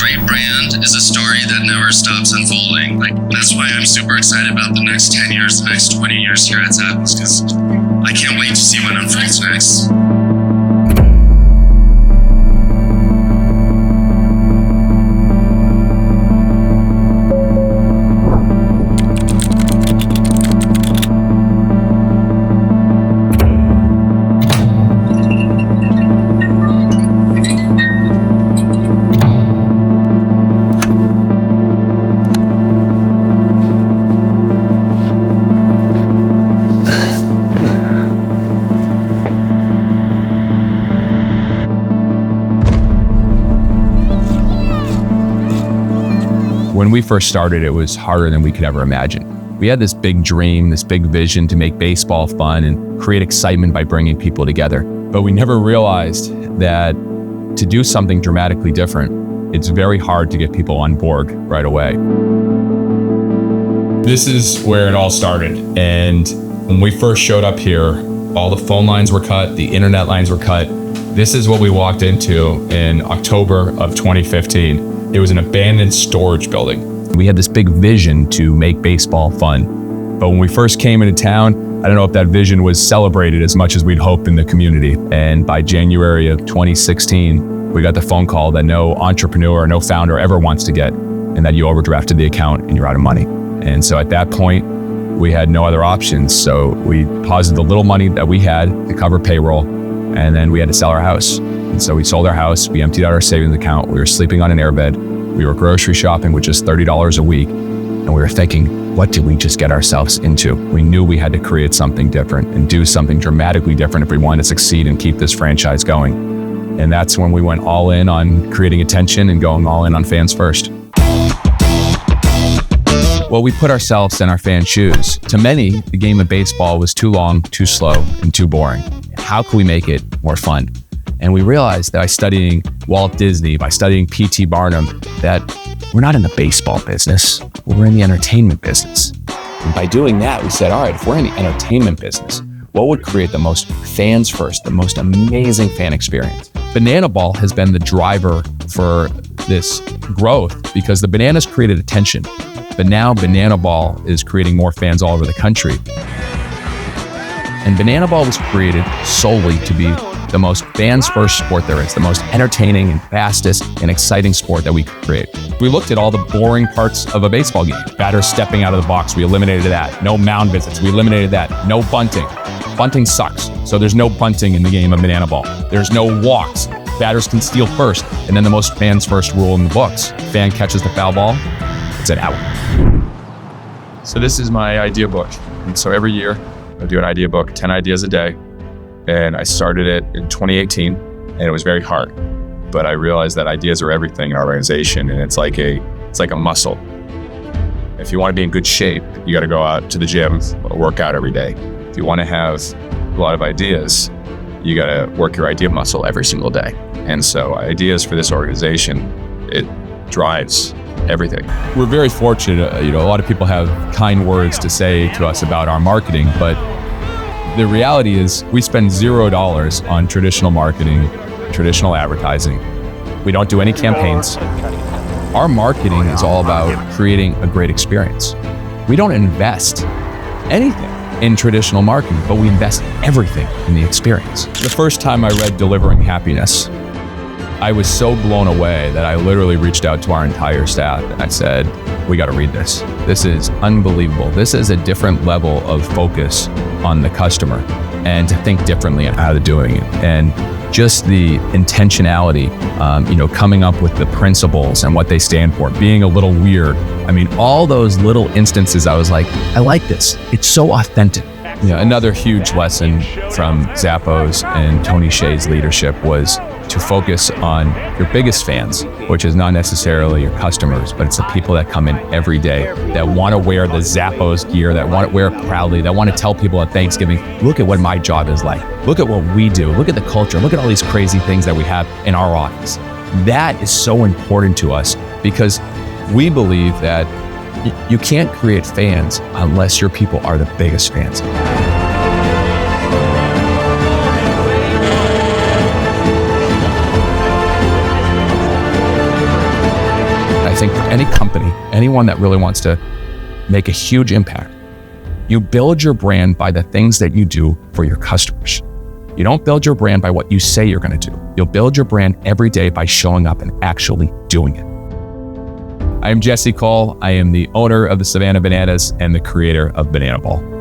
great brand is a story that never stops unfolding. That's why I'm super excited about the next 10 years, the next 20 years here at Zappos, because I can't wait to see what unfolds next. When we first started, it was harder than we could ever imagine. We had this big dream, this big vision to make baseball fun and create excitement by bringing people together. But we never realized that to do something dramatically different, it's very hard to get people on board right away. This is where it all started. And when we first showed up here, all the phone lines were cut, the internet lines were cut. This is what we walked into in October of 2015. It was an abandoned storage building. We had this big vision to make baseball fun. But when we first came into town, I don't know if that vision was celebrated as much as we'd hoped in the community. And by January of 2016, we got the phone call that no entrepreneur, no founder ever wants to get, and that you overdrafted the account and you're out of money. And so at that point, we had no other options. So we deposited the little money that we had to cover payroll, and then we had to sell our house. And so we sold our house, we emptied out our savings account, we were sleeping on an airbed, we were grocery shopping with just $30 a week, and we were thinking, what did we just get ourselves into? We knew we had to create something different and do something dramatically different if we wanted to succeed and keep this franchise going. And that's when we went all in on creating attention and going all in on fans first. Well, we put ourselves in our fans' shoes. To many, the game of baseball was too long, too slow, and too boring. How can we make it more fun? And we realized that by studying Walt Disney, by studying P.T. Barnum, that we're not in the baseball business, we're in the entertainment business. And by doing that, we said, all right, if we're in the entertainment business, what would create the most fans first, the most amazing fan experience? Banana Ball has been the driver for this growth because the bananas created attention, but now Banana Ball is creating more fans all over the country. And Banana Ball was created solely to be the most fans-first sport there is, the most entertaining and fastest and exciting sport that we could create. We looked at all the boring parts of a baseball game. Batters stepping out of the box, we eliminated that. No mound visits, we eliminated that. No bunting. Bunting sucks, so there's no bunting in the game of Banana Ball. There's no walks. Batters can steal first, and then the most fans-first rule in the books. Fan catches the foul ball, it's an out. So this is my idea book. And so every year, I do an idea book, 10 ideas a day. And I started it in 2018, and it was very hard. But I realized that ideas are everything in our organization, and it's like a muscle. If you want to be in good shape, you got to go out to the gym or work out every day. If you want to have a lot of ideas, you got to work your idea muscle every single day. And so ideas for this organization, it drives everything. We're very fortunate. A lot of people have kind words to say to us about our marketing, but the reality is we spend $0 on traditional marketing, traditional advertising. We don't do any campaigns. Our marketing is all about creating a great experience. We don't invest anything in traditional marketing, but we invest everything in the experience. The first time I read Delivering Happiness, I was so blown away that I literally reached out to our entire staff and I said, we got to read this. This is unbelievable. This is a different level of focus on the customer and to think differently on how they're doing it. And just the intentionality, coming up with the principles and what they stand for, being a little weird. I mean, all those little instances, I was like, I like this. It's so authentic. Another huge lesson from Zappos and Tony Hsieh's leadership was to focus on your biggest fans, which is not necessarily your customers, but it's the people that come in every day that want to wear the Zappos gear, that want to wear it proudly, that want to tell people at Thanksgiving, look at what my job is like. Look at what we do. Look at the culture. Look at all these crazy things that we have in our office. That is so important to us because we believe that you can't create fans unless your people are the biggest fans. think for any company, anyone that really wants to make a huge impact, you build your brand by the things that you do for your customers. You don't build your brand by what you say you're going to do. You'll build your brand every day by showing up and actually doing it. I am Jesse Cole. I am the owner of the Savannah Bananas and the creator of Banana Ball.